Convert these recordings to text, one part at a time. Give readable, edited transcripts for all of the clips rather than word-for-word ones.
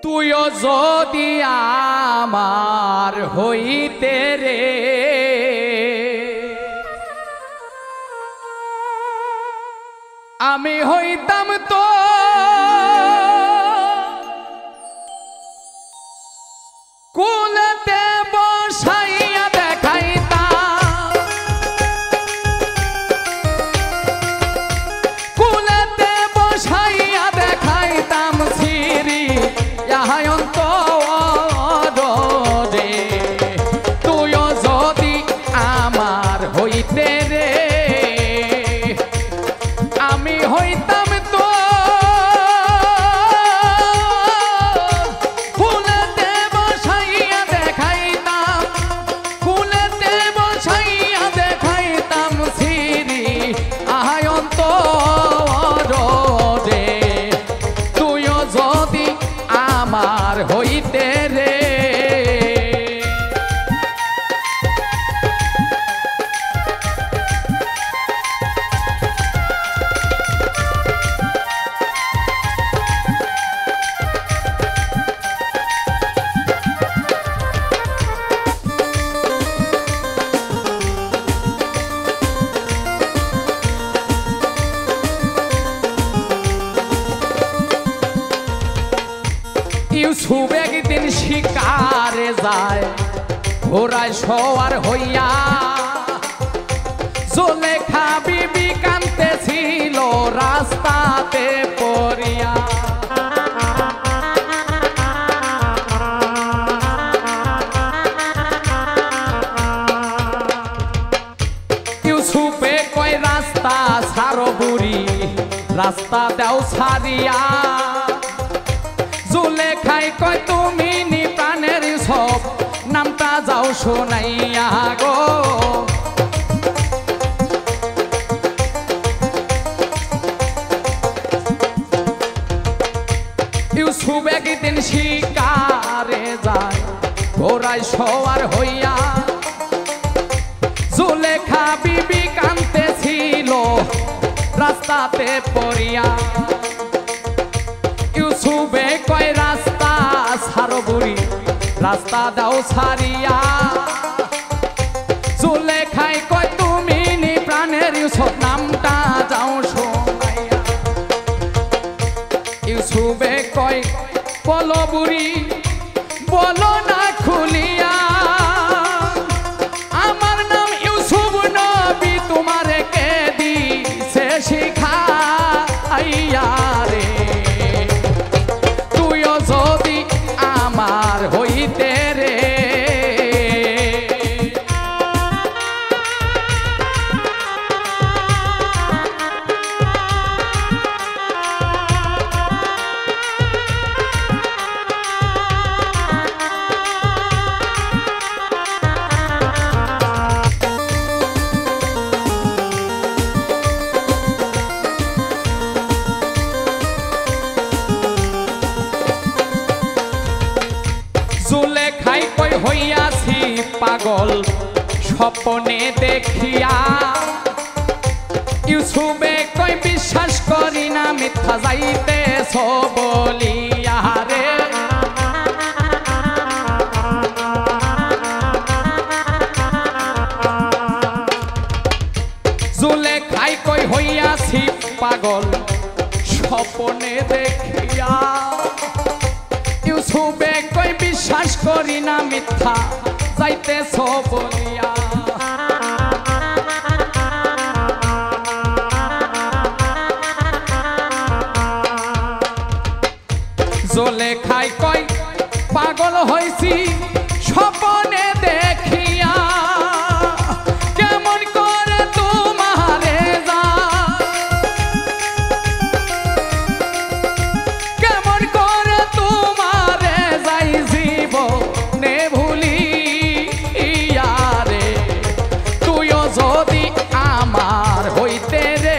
তুইও যদি আমার হইতে রে আমি হইতাম তো কুলেতে বসাইয়া দেখাইতাম কুলেতে বসাইয়া দেখাইতাম সিরি অন্ত রে তুইও যদি আমার হইতে রে আমি হইতাম তো কুলেতে বসাইয়া দেখাইতাম কুলেতে বসাইয়া দেখাইতাম সিরি অন্ত রে তুইও যদি আমার হইতে রে ইউসুফ একদিন শিকারে যায় ঘোড়ায় সওয়ার হইয়া জুলেখা বিবি কাঁদতেছিল রাস্তাতে পড়িয়া ইউসুফে কয় রাস্তা ছাড়ো বুড়ি রাস্তা দাও ছাড়িয়া জুলেখাই কয় তুমি নি প্রাণের সব নামটা যাও শোনাইয়া গো ইউসুফ একদিন শিকারে যায় ঘোড়ায় সওয়ার হইয়া জুলেখা বিবি কাঁদতেছিল রাস্তাতে পড়িয়া ইউসুফে কয় রাস্তা ছাড়ো বুড়ি রাস্তা দাও ছাড়িয়া জুলেখাই কয় তুমি নি প্রাণের ইউসুফ নামটা যাও শোনাইয়া ইউসুফে কয় বলো বুড়ি বলো না খুলিয়া আমার নাম ইউসুফ নবী তোমারে কে দিছে শিখাইয়া রে যদি আমার হইতে রে জুলেখাই কই হইয়াছি পাগল স্বপ্নে দেখিয়া ইউসুফে কই বিশ্বাস করি না মিথ্যা যাইতেছ বলিয়া রে জুলেখাই কই হইয়াছি পাগল স্বপ্নে দেখিয়া ইউসুফে কই বিশ্বাস করি না মিথ্যা যাইতেছ বলিয়া জুলেখাই কই পাগল হইছি স্বপ্নে দেখিয়া কেমন করে তোমারে যা কেমন করে তোমারে যাই জীবনে ভুলিয়া রে তুইও যদি আমার হইতে রে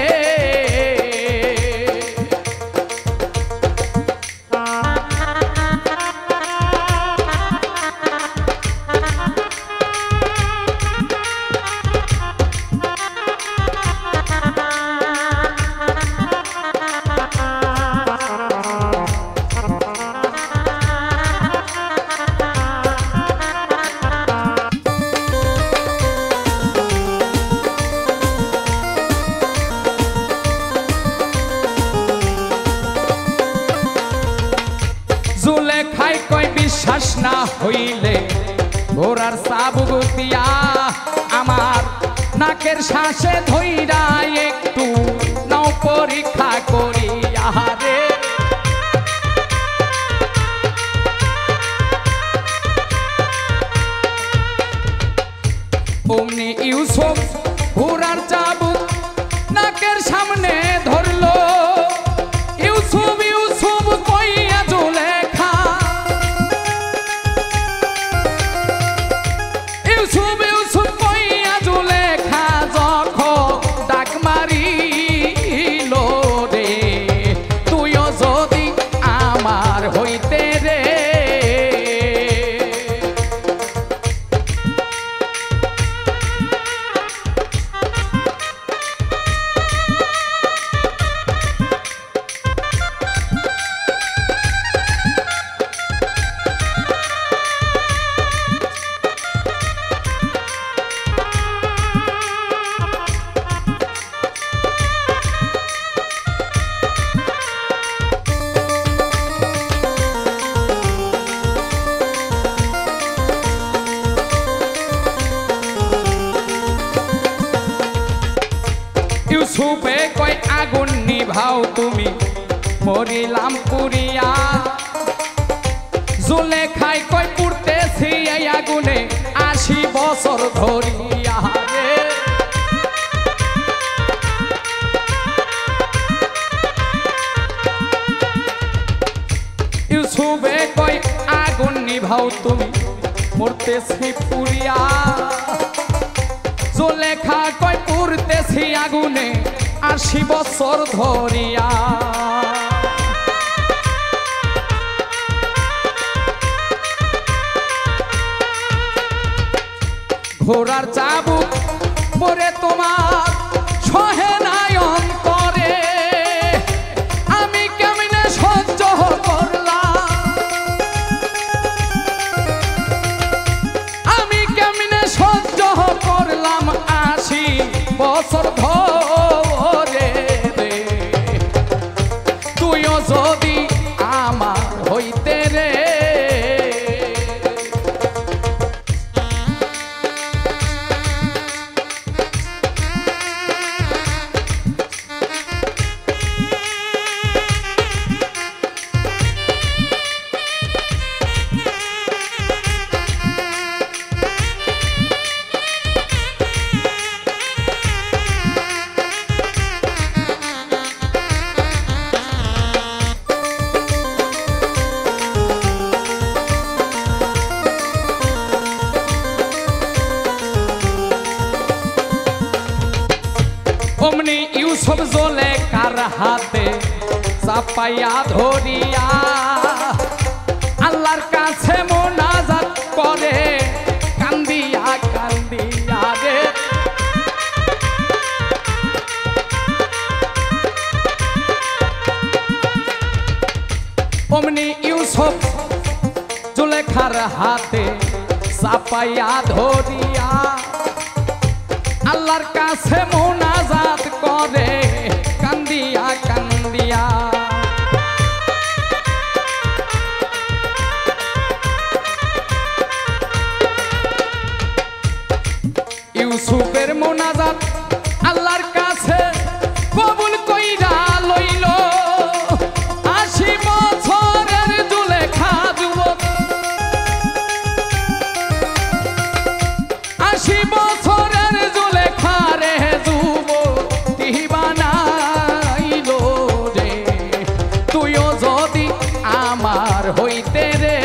জুলেখায় কয় বিশ্বাস না হইলে ঘোড়ার চাবুক দিয়া আমার নাকের শ্বাসে ধইরা একটু নাও পরীক্ষা করিয়া রে। অমনি ইউসুফ ঘোড়ার চাবুক নাকের সামনে ধরলো। ইউসুফ ইউসুফ কইয়া জুলেখা, ইউসুফ ইউসুফ কইয়া জুলেখা যখন ডাক মারিল রে, তুইও যদি আমার হইতে রে। ইউসুফে কয় আগুন নিভাও তুমি, মরিলাম পুরিয়া। জুলেখায় কয় পুড়তেছি এই আগুনে 80 বছর ধরিয়া রে। ইউসুফে কয় আগুন নিভাও তুমি, মরতেছি পুরিয়া। জুলেখা কয় পুড়তেছি আগুনে 80 বছর ধরিয়া। ঘোড়ার চাবুক পরে তোমার সহে নাই অন্তরে, আমি কেমনে সহ্য করলাম, আমি কেমনে সহ্য করলাম 80 বছর ধরে রে, তুইও যদি আমার হইতে রে। অমনি ইউসুফ জুলেখার হাতে চাপাইয়া ধরিয়া আল্লাহর কাছে মোনাজাত করে কান্দিয়া কান্দিয়া রে। অমনি ইউসুফ জুলেখার হাতে চাপাইয়া ধরিয়া আল্লাহর কাছে মোনাজাত করে কান্দিয়া কান্দিয়া। ইউসুফের মোনাজাত আল্লাহর কাছে কবুল কইরা লইল। 80 বছরের জুলেখা যুবক, 80 বছরের জুলেখা রে যুবতী বানাইল রে, তুইও যদি আমার হইতে রে।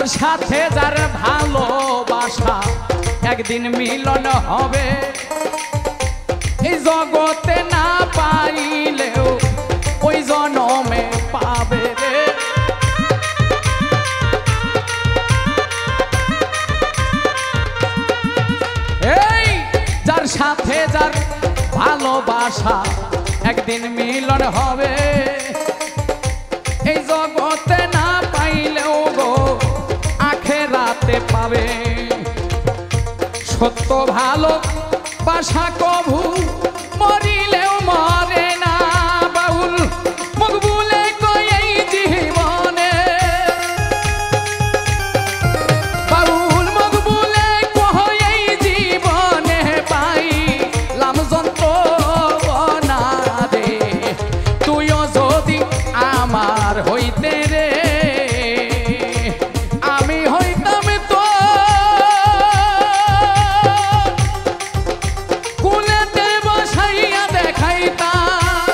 যার সাথে যার ভালোবাসা একদিন মিলন হবে, এই জগতে না পাইলেও ওই জনমে পাবে রে। এই যার সাথে যার ভালোবাসা একদিন মিলন হবে, এই জগতে না পাইলেও গো আখেরাতে পাবে। সত্য ভালোবাসা কভু মরিলেও মরে না, বাউল মকবুলে কই এই জীবনে, বাউল মকবুলে কই এই জীবনে পাইলাম যন্ত্রণা রে। তুইও যদি আমার হইতে রে, আমি হইতাম তো কুলেতে বসাইয়া দেখাইতাম,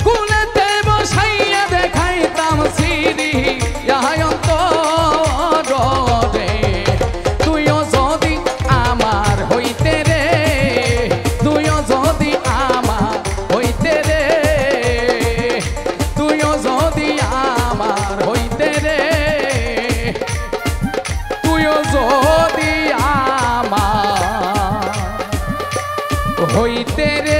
কুলেতে বসাইয়া দেখাইতাম সিঁড়ি অন্তর রে। তুইও যদি আমার হইতে রে, তুইও যদি আমার হইতে রে, তুইও যদি আমার হইতে রে, তুইও যদি আমার হইতে রে।